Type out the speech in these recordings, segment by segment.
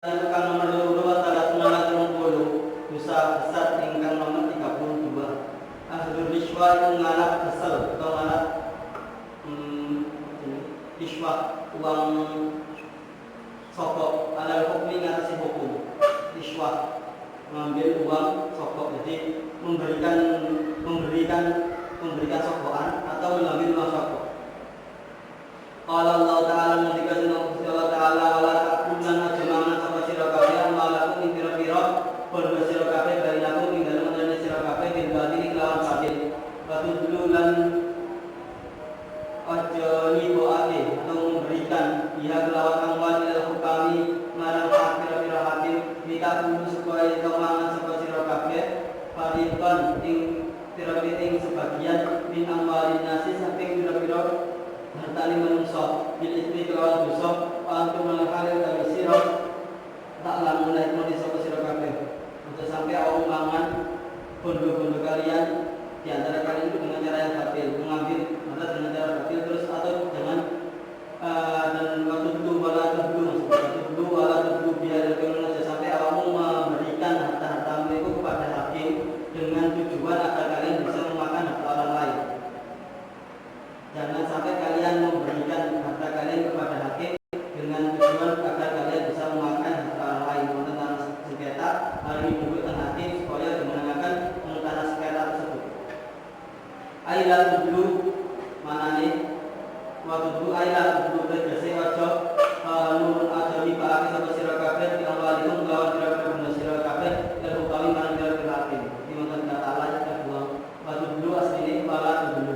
Kang nomor 22 talat 30 dosa besar ingkang nomor 32. Ahlul riswa itu ngalap kesel atau ngalap riswa uang sokok alal hukmi ngatasi hukum. Riswa mengambil uang sokok, jadi memberikan sokokan atau mengambil uang sokok. Qala Allah Ta'ala mengatakan Allah Ta'ala wala taqulunna jama'an sama sira kabeh malakum ing pira-pira padha sira kabeh bainakum ing dalem antarané sira kabeh bil batil kelawan batil. Batu dulu lan aja niboake atau memberikan dia kelawan amwal ilal hukami marang pira-pira hakim mika kudu supaya kemangan sapa sira kabeh paripun ing pira-pira ing sebagian min amwalin nasi saking pira-pira hartane manungsa bil ismi kelawan dosa antum menghale utawi sira tak lamun lain mati sapa sira kabeh untuk sampai awak mangan bondo-bondo kalian di antara kalian itu dengan cara yang batil, mengambil atau dengan cara batil terus atau dengan dan waktu dulu wala dulu biar kalian sampai awakmu memberikan harta-harta itu kepada hakim dengan tujuan agar kalian bisa memakan harta orang lain. Jangan sampai kalian memberikan harta kalian kepada hakim dengan tujuan agar kalian bisa memakan harta orang lain. Tentang sengketa, hari ini membuatkan hakim supaya dimenangkan antara sengketa tersebut. Ailah dulu mana nih? Waktu dulu ailah dulu berjasa wajah nurun ajami bagi sama sirah kabeh di awalikum lawan kira-kira benda sirah kabeh dan utawi mana kira-kira hakim. Di mana kata Allah yang buang. Waktu dulu aslinya bala dulu.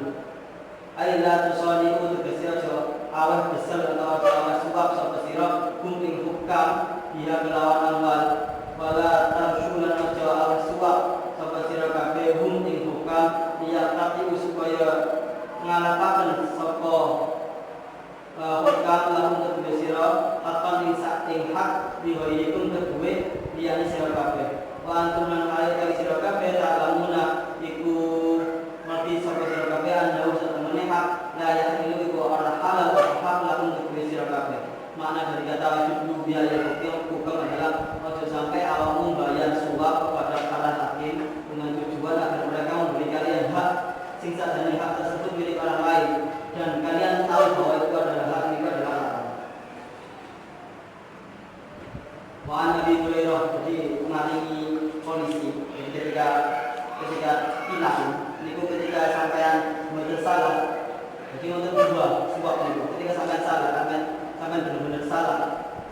Ailah tusani tegese aja awak besar atau awak sebab sapa sira kumping hukam dia kelawan amwal wala tarsulan aja awak sebab sapa sira kabeh kumping hukam dia tapi supaya ngalapaken sapa hukam lamun kedue sira akan ing sak hak dihoyipun kedue liyane sira kabeh wa antum lan kali sira kabeh tak lamuna iku mati sapa sira kabeh ana usaha hak layak ini itu orang halal hak lakum kedua sira kabeh. Makna dari kata wajib biaya hukum adalah ojo sampai awakmu bayar suap kepada para hakim dengan tujuan agar mereka memberi kalian hak sing sajane hak tersebut milik orang lain dan kalian tahu bahwa itu adalah hak itu adalah hak. Wa Nabi Hurairah jadi maringi polisi ketika hilang niku ketika sampean mboten salah. Jadi untuk dua sebab itu. Ketika sampean salah, sampean benar-benar salah,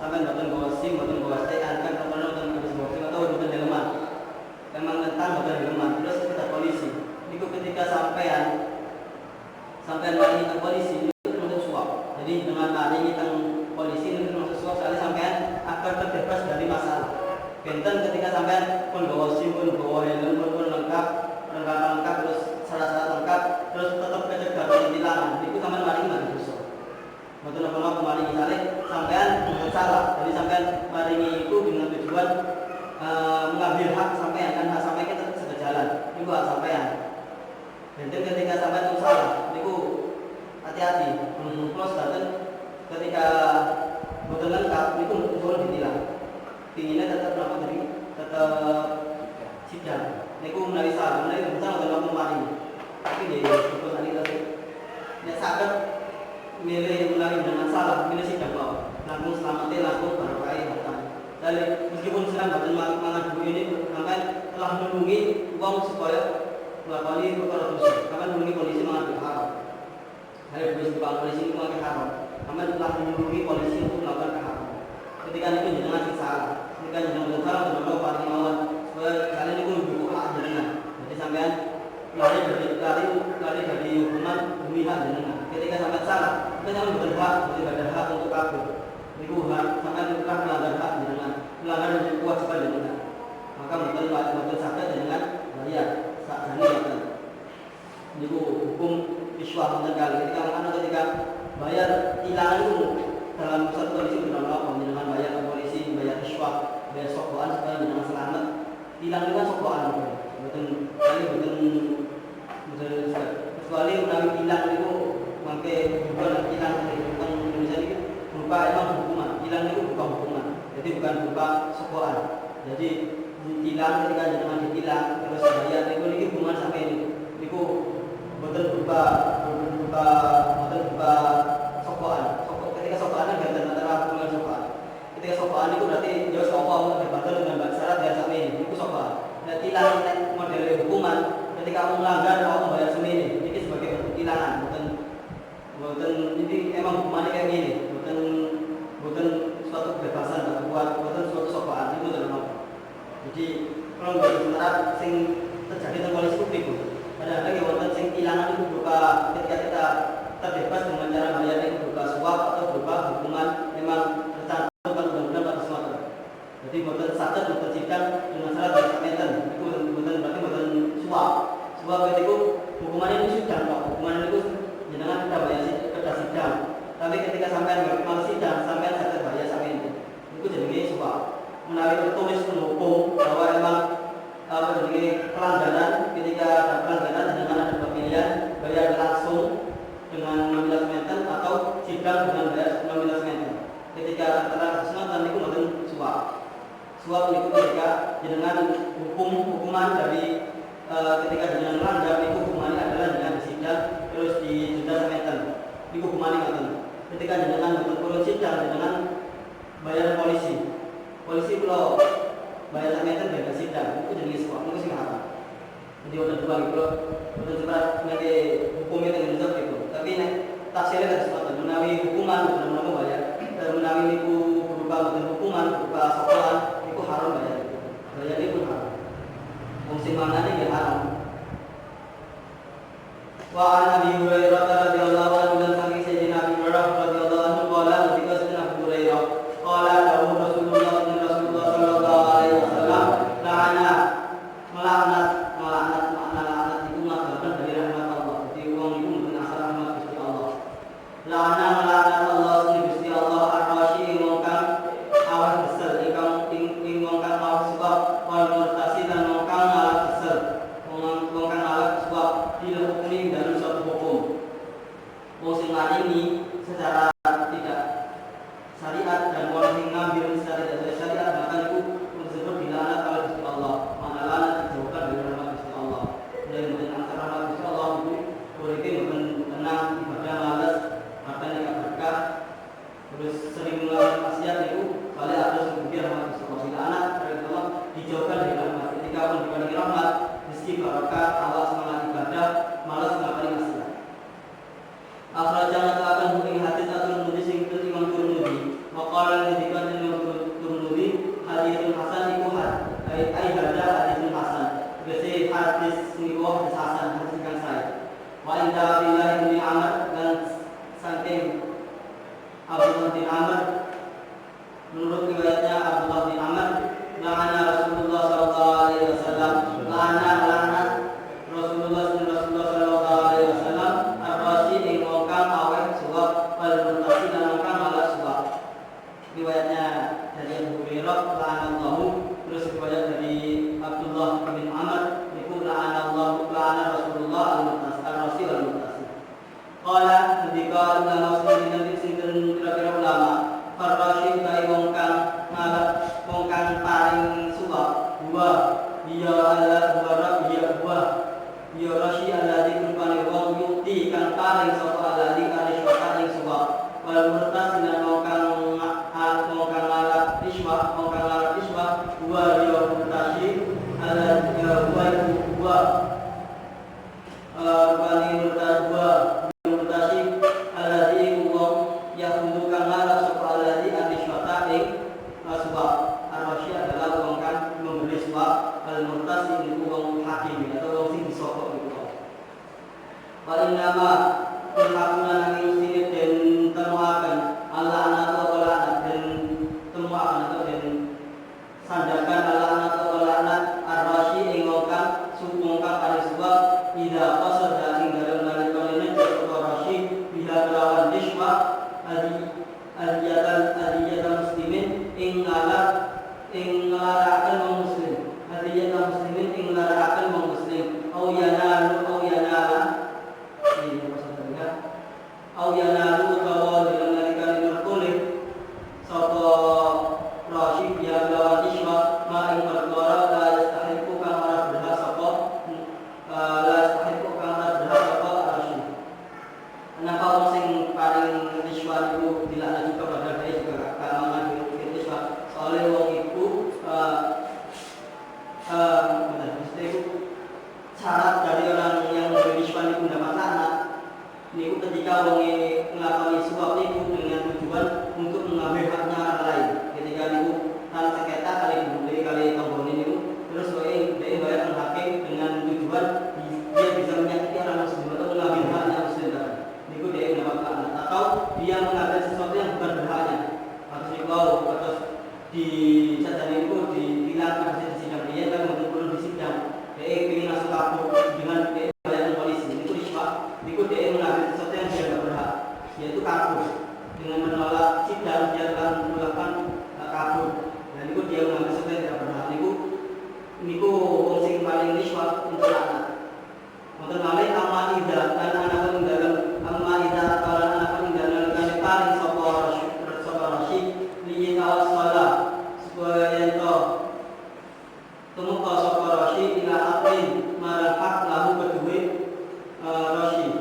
sampean mboten gawa SIM, mboten gawa STN, kan nonton habis boxing atau mboten helman. Memang tentang mboten helman. Terus kita polisi. Niku ketika sampean lari ke polisi itu termasuk suap. Jadi dengan lari ke polisi itu termasuk suap sekali sampean agar terbebas dari masalah. Benten ketika sampean pun gawa SIM, pun gawa helm, pun lengkap terus syarat-syarat lengkap terus tetap kecegah dilarang itu sampean maringi mari dosa. Mboten napa-napa maringi saleh sampean mboten salah. Jadi sampean maringi itu dengan tujuan mengambil hak sampean kan hak sampean tetap sejalan. Niku hak sampean. Dan ketika sampean itu salah niku hati-hati. Plus daten ketika mboten lengkap niku turun ditilang. Tinginnya tetap napa tadi? Tetap sidang. Niku menawi salah, menawi betul kalau kemarin. Tapi dia cukup tadi tadi. Nek saged milih menawi dengan salah, milih sidang kok. Langsung selamatnya langsung barokah harta. Dari meskipun sedang boten mangan duit ini, sampai telah menunggu uang supaya melakoni perkara dosa. Sampai menunggu polisi mengambil haram. Hari polisi itu mengambil haram. Sampai telah menunggu polisi untuk melakukan haram. Ketika itu jangan salah. Ketika jangan salah, benar-benar paling mawon. Kalian itu lebih hak jenengan. Jadi sampean lari dari hukuman demi hak jenengan. Ketika sampean salah, sampean berhak, jadi ada hak untuk kabur. Itu hak sampean telah melanggar hak jenengan, melanggar kewajiban jenengan. Maka betul sakit jenengan bayar sak jane betul. Niku hukum iswah kali. Ketika bayar hilang itu dalam satu kondisi benar-benar jenengan bayar ke polisi, bayar iswah, bayar sokokan supaya jenengan selamat. Hilang dengan sokokan betul kecuali menawi hilang itu mangke bukan hilang dari Indonesia ini berupa emang hukuman hilang itu bukan hukuman jadi bukan berupa sokoan. Jadi ditilang, ketika jenengan ditilang terus bayar niku niki hubungan sampai niku boten berupa sokoan. Ketika sokoan kan ganten antara hubungan sokoan. Ketika sokoan itu berarti yo sapa berbatal dengan syarat bayar sampai ini niku sokoan. Nah tilang model hukuman ketika kamu melanggar kamu bayar semene ini sebagai bentuk tilangan, bukan ini emang hukumannya kayak gini, bukan suatu kebebasan bukan suatu sopan itu dalam apa. Jadi kalau nggak sementara sing terjadi dalam polisi publik ada lagi bukan sing tilangan itu berupa ketika kita terbebas dengan cara bayar itu berupa suap atau berupa hukuman memang tercantum undang-undang atau semacam. Jadi bukan satu bukan sidang dengan syarat berkaitan itu bukan berarti bukan suap. Suap itu hukumannya itu sudah pak, hukuman itu jangan kita bayar kerja sidang. Tapi ketika sampai mal sidang sampai saya bayar sampai itu jadi suap. Menawi tertulis menghukum bahwa memang jadi pelanggaran, ketika ada pelanggaran dengan ada dua pilihan, bayar langsung dengan nominal semeter atau sidang dengan bayar nominal semeter. Ketika antara kesenangan itu mungkin suap. Suap itu ketika dengan hukuman dari ketika dengan melanggar itu hukumannya adalah dengan disidang terus didenda semeter. Itu hukumannya kan. Ketika dengan turun sidang dengan bayar polisi. Polisi kalau bayar semeter bayar sidang itu jenis suap itu sih apa? Jadi udah dua gitu, udah cepat nanti hukumnya dengan jauh gitu. Tapi nih tafsirnya ada sesuatu. Menawi hukuman benar-benar bayar. Menawi itu berupa hukuman berupa sokolan itu haram bayar. Bayar itu haram. Fungsi mana nih haram? Wa an Abi Hurairah radhiyallahu anhu dan saking Sayyidina Abi Hurairah radhiyallahu anhu qala ketika Sayyidina Abu Hurairah qala lahu Rasulullah sallallahu alaihi wasallam melaknat itu makna dari rahmat Allah. Jadi wong iku mboten asal rahmat Gusti Allah. Melaknat Allah Gusti Allah ar-rasyi wong kang awas besar ing wong kang awas sebab wal murtasi dan wong kang awas besar. Wong kang awas sebab dihukumi dalam suatu hukum. Wong sing ini secara tidak syariat dan orang yang ngambil secara tidak syariat bahkan itu tersebut dilaknat oleh Gusti Allah. Mana laknat dijauhkan dari rahmat Gusti Allah. Dan antara rahmat Gusti Allah itu boleh tenang ibadah malas, bahkan tidak berkah. Terus sering melakukan maksiat itu balik harus kemudian rahmat Gusti Allah. Dilaknat dari Allah dijauhkan dari rahmat. Ketika pun dibanding rahmat, rezeki barokah, Allah semangat ibadah, malas melakukan maksiat. Akhrajah akan bukti hadis atau nulis yang itu Imam Tirmidzi. Maqala ngendikan Imam Tirmidzi haditsun hasan iku ai hada haditsun hasan. Gese hadis niku hadis hasan hadis kang sae. Wa inda Abdullah bin Amr dan saking Abdullah bin Amr menurut riwayatnya Abdullah bin Amr la'ana Rasulullah sallallahu alaihi wasallam laknat Rasulullah sallallahu alaihi wasallam ar-rasyi ing wong kang aweh suwab wal murtasi dan wong kang malah suwab. Riwayatnya dari Abu Hurairah la'anallahu, terus riwayat dari Abdullah bin Amr itu la'anallahu la'ana Rasulullah ar-rasyi wal murtasi. Qala ketika ulama muslimin nanti sinten kira-kira ulama ar-rasyi kai wong kang ngalap wong kang paling suwab dia adalah dia rasyi alladzi rupane wong yukti kang paling sapa alladzi kali syukur ing suwab wal murtas dengan wong kang ngalap iswa dia murtasi alladzi murtasi alladzi wong yakhudhu kang ngalap sapa alladzi kali syukur ing suwab. Ar-rasyi adalah wong kang memberi suwab, al-murtasi itu wong hakim atau wong sing disokok itu. Paling nama pengakuan yang sini dan temuakan Allah anak atau laknat dan temuakan atau dan sandarkan Allah anak atau laknat ar-rasyi ing wong kang sumongkang paling suwab ida qasad ing dalem nalika atau rasyi bila kelawan diswa adiyatan muslimin ing ngelarakan wong muslim. Adiyatan muslimin ing ngelarakan wong muslim. Au yanala ini maksudnya rasyid ya lawan isma ma ing perkara la yastahiqu kang ora berhak sapa la yastahiqu kang ora berhak sapa rasyid. Kenapa orang sing paling isma itu dilaknat juga padahal dia juga gak mengandung isma soalnya wong iku syarat dari orang yang berisma itu mendapat laknat niku ketika wong nglakoni suap niku dengan tujuan untuk mengambil haknya orang lain. Ketika niku tanah sengketa kali dibeli kali tombol niku terus dia bayar hakim dengan tujuan dia bisa menyakiti orang muslim atau mengambil haknya muslim tadi. Niku dia mendapat laknat atau dia mengambil sesuatu yang bukan berhaknya. Atau dikau atau di saat niku ditilang pada di sidang dia kan belum di sidang. Dia ingin masuk kabur dengan dia bayar polisi. Niku risma. Niku dia mengambil sesuatu yang dia tidak berhak, yaitu kabur dengan menolak sidang dia akan melakukan kabur. Dan niku dia mengambil sesuatu yang tidak berhak. Niku wong sing paling risma untuk laknat. Wonten malih amma idza lan ana dalam amma idza atau ana dalam kali paling sapa rasyid li tawassala supaya ento tumeka sapa rasyid ila aqin marang hak lahu kedue rasyid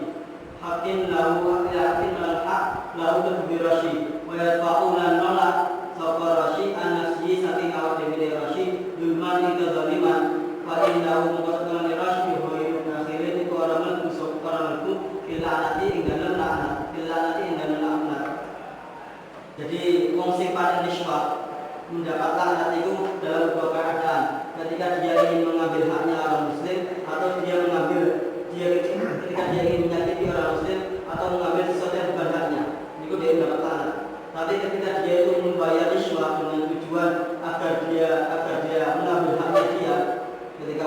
hakin lahu hakin marang hak lahu kedue rasyid wa yafa'ulan nolak sapa rasyid anasi saking awak dhewe rasyid dulman itu zaliman fa innahu muqaddaman rasyid wa akhirin itu orang mlebu sapa orang mlebu ilanati ing dalem laknat ilanati ing dalem laknat. Jadi wong sing paling risma mendapat laknat itu dalam dua keadaan. Ketika dia ingin mengambil haknya orang muslim atau ketika dia ingin menyakiti orang muslim atau mengambil sesuatu yang bukan haknya, itu dia mendapat laknat. Tapi ketika dia itu membayar risma dengan tujuan agar dia mengambil haknya dia, ketika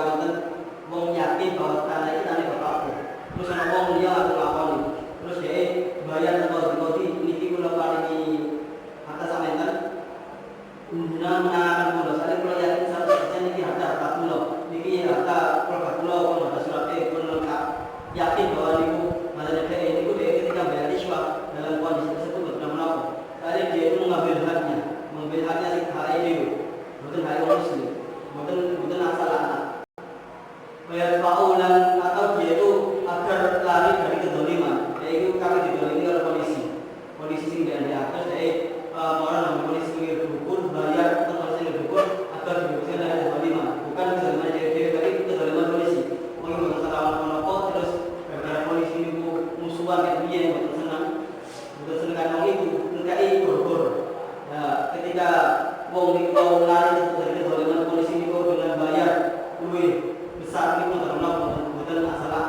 wong yakin bahwa tanah itu tanah berkabur, terus ana wong dia atau lakoni, terus dia bayar atau niki kula paringi atas sampeyan menangan kula saya kula yakin 100% niki harta kula niki harta kula harta surat pun lengkap yakin bahwa niku madane niku dia ketika bayar risma dalam kondisi tersebut benar menapa tadi dia itu mengambil haknya si hak itu bukan hak muslim bukan asal anak bayar faulan atau dia itu agar lari dari kezaliman yaitu kami didolimi oleh polisi sing di atas orang polisi yang berhukum bayar atau polisi yang berhukum agar dibebaskan dari kezaliman bukan kezaliman dia tadi kezaliman polisi mengikuti masalah apa terus gara-gara polisi itu musuhan kayak dia yang betul senang orang itu nggak gor ketika wong itu lari dari kezaliman polisi itu dengan bayar duit besar itu bukan masalah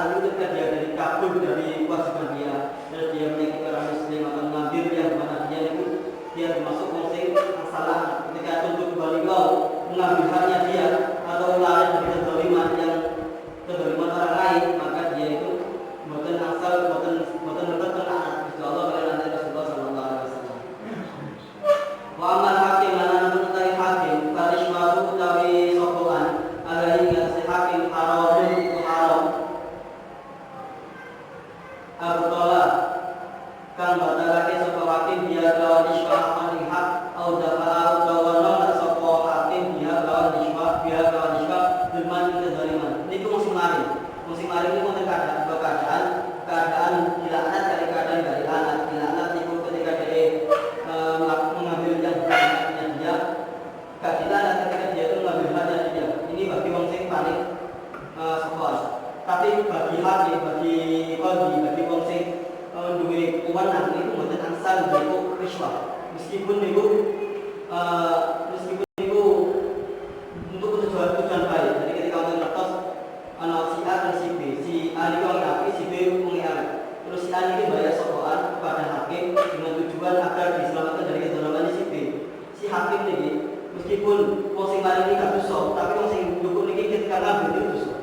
itu ketika dia dari kabur dari kewajiban dia dan dia menyakiti orang muslim atau mengambil yang mana dia itu dia termasuk konsep masalah ketika tuntut kembali kau mengambil haknya dia atau lari dari kezaliman orang lain maka dia itu bukan asal bukan laknat Gusti Allah oleh Nabi Rasulullah sallallahu alaihi wasallam. Wa amal hakim lan ana menawi hakim karishmahu utawi sokoan alaihi si hakim haram Abu Tola kang batalake sapa hakim dia lawan isma aman hak au dafa utawa sapa hakim dia lawan isma dulman kezaliman. Niku musim mari ini wonten keadaan dilaknat dari keadaan dari dilaknat niku ketika dia mengambil yang bukan haknya dia gak dilaknat ketika dia itu mengambil haknya dia. Ini bagi wong sing paling sokos. Tapi bagi hakim, bagi kodi, bagi wong sing duwe wewenang niku mboten angsal niku riswah. Meskipun niku untuk tujuan baik. Jadi ketika wonten ngertos ana si A dan si B, si A niku wong apik, si B wong elek. Terus si A niki bayar sokoan kepada hakim dengan tujuan agar diselamatkan dari kezaliman si B. Si hakim niki meskipun wong sing mari niki gak dosa, tapi wong sing ndukung niki ketika ngambil itu dosa.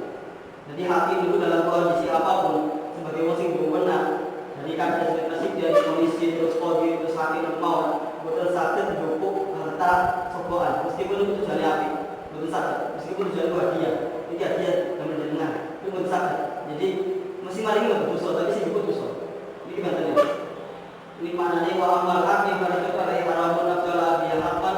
Jadi hakim itu dalam kondisi apapun sebagai wong sing berwenang dari kadang presiden, polisi, terus kodi, terus hakim mau betul sakit jupuk harta sokoan meskipun itu tujuannya apik, betul sakit meskipun tujuannya buat dia yang mendengar itu betul sakit. Jadi mesti mari nggak dosa tapi sih jupuk dosa. Ini gimana nih? Ini maknanya wa amal hakim pada kepada haramun abdallah biar hakan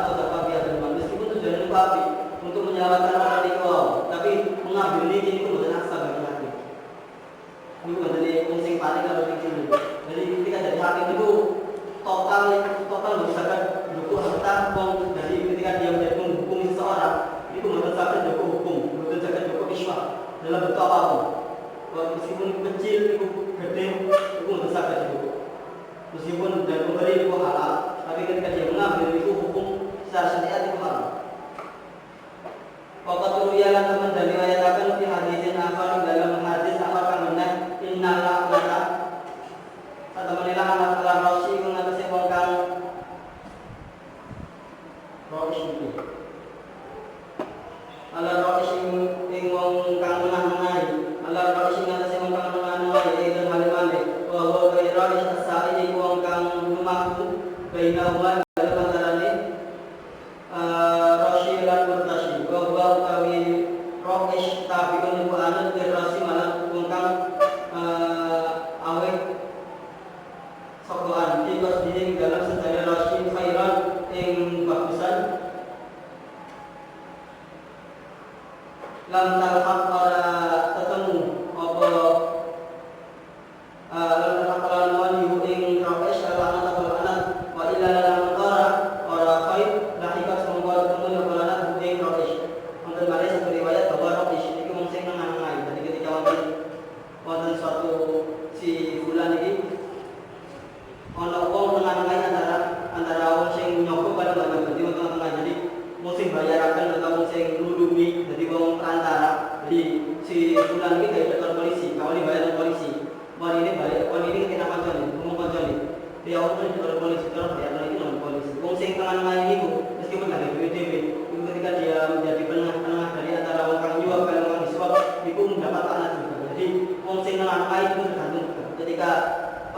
suki. Ala rois ing wong kang menah-menahi, ala rois ing atase wong kang menah-menahi ing halimane, wa wa rois asai wong kang lumaku bainahuma dalam antarane rosi lan murtashi, wa wa utawi rois tabiun iku anut rosi malah wong kang awet sokoan tiwas diri dalam sejarah rosi khairan ing bagusan lam talhaq ora ketemu apa lam talhaq lan wali ing rois lan atau anak wa ila lam ora khair lahikat semua ketemu apa anak ing rois wonten malih satu riwayat bahwa rois iki mung sing nang-nang. Jadi ketika wonten suatu si bulan iki ana wong tengah-tengah antara wong sing nyogok karo wong berarti wong tengah-tengah. Jadi wong sing bayaraken atau wong sing nulungi, jadi wong perantara. Jadi si bulan ini kayak kantor polisi, kalau dibayar polisi. Wong ini bayar, wong ini kena kancane, ngomong kancane. Dia orang itu kantor polisi, terus bayar lagi non polisi. Wong sing tengah-tengah ini ku meskipun ada duit dhewe, itu ketika dia menjadi penengah dari antara wong kang nyuap karo wong disuap, itu mendapat anak juga. Jadi wong sing tengah-tengah itu tergantung ketika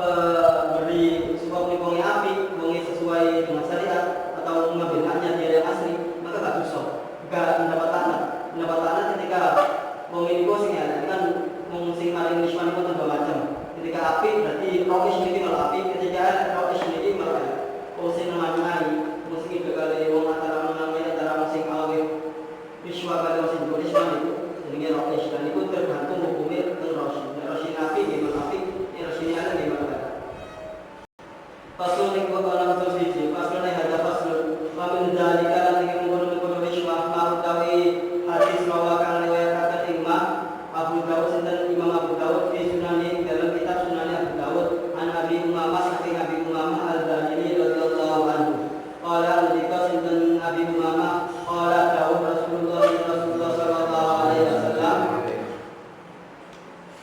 beri suap wongnya api, wongnya sesuai dengan syariat atau mengambil haknya dia yang asli, maka gak dosa, gak mendapat anak ketika wong ini sing ya, ini kan wong sing maring nisman itu dua macam. Ketika api berarti rois ini malah api, ketika rois ini malah wong sing nang-nang, wong sing itu kali wong antara wong sing awet niswa kali wong sing nisman itu jenenge rois, dan itu tergantung hukumnya teng rois. Rois api gimana api, rois ini ada gimana. Pasul ning kok ana terus iki, pasul ning ada pasul. Pamin dalika lan ing ngono-ngono riswa utawi hadis rawa kang riwayataken Imam Abu Dawud sinten Imam Abu Dawud fi sunani dalam kitab Sunan Abu Dawud an Abi Umamah saking Abi Umamah al-Bahili radhiyallahu anhu. Qala alika sinten Abi Umamah qala dawuh Rasulullah sallallahu alaihi wasallam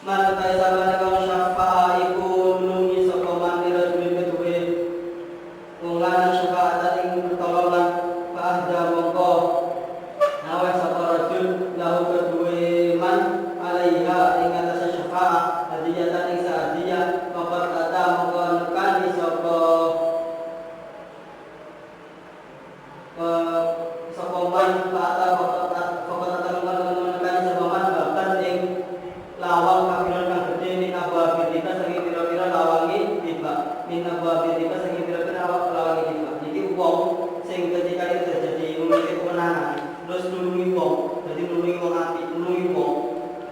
man tayassara kang syafa'a iku nulungi sapa man dirajulin kedue wong lanang syafaatan ing pertolongan fa'ahda mongko nawa sapa rajul lahu kedue man alaiha ing atase syafa'ah hadiyatan ing sahadiyah faqad ata mongko nekani sapa man fa'ata faqad ata mongko nekani sapa man bahkan ing lawang kafiran kang gede ning abah bidika saking pira-pira lawangi tiba min abah bidika saking pira-pira lawangi tiba. Jadi wong sing ketika itu terjadi memiliki kemenangan terus nulungi wong, jadi nulungi wong api, nulungi wong,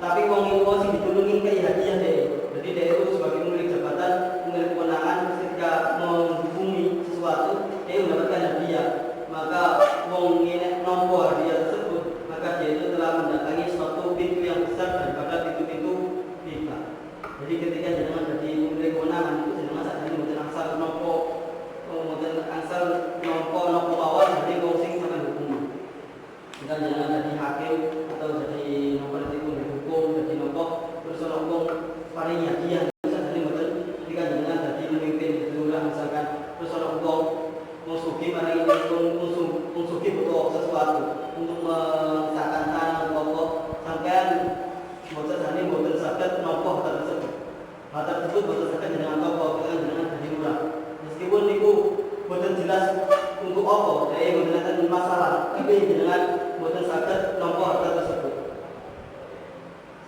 tapi wong itu sing ditulungi kayak hadiah deh. Jadi dia itu sebagai pemilik jabatan, pemilik kemenangan, ketika menghubungi sesuatu dia mendapatkan hadiah, maka wong ini nompo hadiah tersebut, maka dia itu telah mendatangi suatu pintu yang besar daripada pintu-pintu riba. Jadi ketika jenengan jadi pemilik kewenangan itu jenengan saat ini mboten angsal nompo mawon dari wong sing sampeyan hukum. Jika jenengan jadi hakim atau jadi nomor itu hukum, jadi nompo terus ana wong paling hadiah saat ini mboten. Ketika jenengan jadi pemimpin lurah misalkan terus ana wong musuhi paling musuhi butuh sesuatu untuk mengesahkan tanah pokok sampean boten sane boten saged napa hal tersebut. Hal tersebut boten saged dengan apa dengan jadi lurah. Meskipun niku boten jelas untuk apa, dari boten masalah, tapi dengan boten saged napa hal tersebut.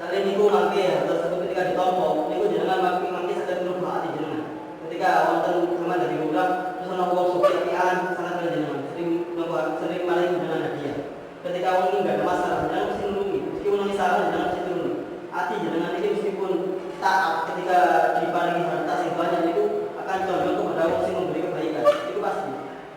Sale niku mangke hal tersebut ketika ditampa, niku jenengan mangke saged ngrubah ati jenengan. Ketika wonten sama dari lurah terus ana wong sukian sangat jenengan sering malah dengan hadiah. Ketika wong ini enggak ada masalah, jangan mesti nulungi. Meskipun ini salah, jangan mesti nulungi. Hati jenengan ini meskipun taat ketika diparingi harta yang banyak itu akan condong kepada wong yang memberi kebaikan. Itu pasti.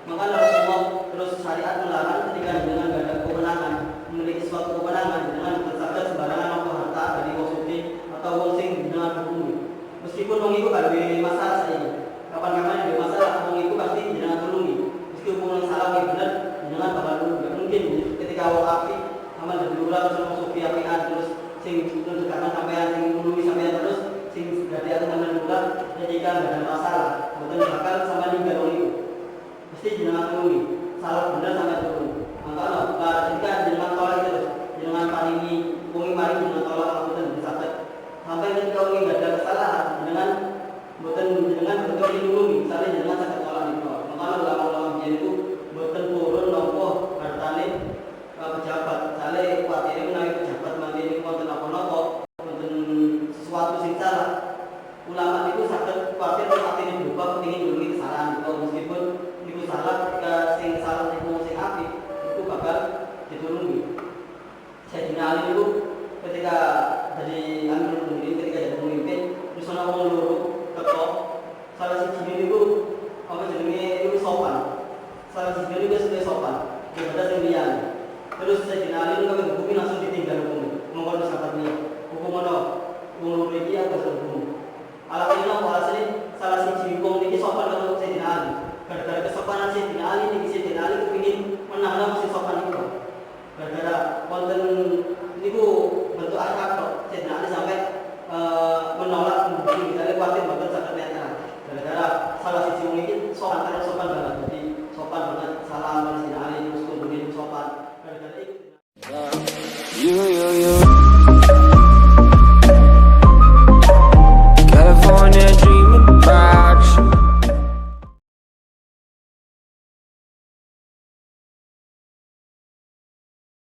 Maka Rasulullah terus syariat melarang ketika jenengan enggak ada kewenangan, memiliki suatu kewenangan, jenengan bersabda sembarangan apa harta dari wong suci atau wong sing jenengan hukumi. Meskipun wong itu gak ada masalah saiki. Kapan-kapan ada masalah, wong itu pasti jenengan tulungi. Meskipun wong salah wae bener, jenengan bakal tulungi. Mungkin ketika wong api sama dari lurah terus wong sufi apian terus sing terus karena sampean sing nulungi sampean terus sing berarti aku nang lurah ketika enggak ada masalah, mboten bakal sama ninggal wong itu. Mesti jenengan tulungi. Salah bener sampean tulungi. Terus Sayyidina Ali kami hukumi langsung ditinggal hukum. Mongkon sahabat beliau. Hukum mana? Hukum iki aku hukum. Alhamdulillah walhasil salah siji hukum niki sopan karo Sayyidina Ali. Gara-gara kesopanan Sayyidina Ali niki Sayyidina Ali kepengin menang mesti sopan niku. Gara-gara wonten niku bentuk akhlak kok Sayyidina Ali sampai menolak misalnya kuatir bakal sakit netral. Gara-gara salah siji wong iki sopan banget. Jadi sopan banget salam Sayyidina Ali terus kemudian sopan. Gara-gara itu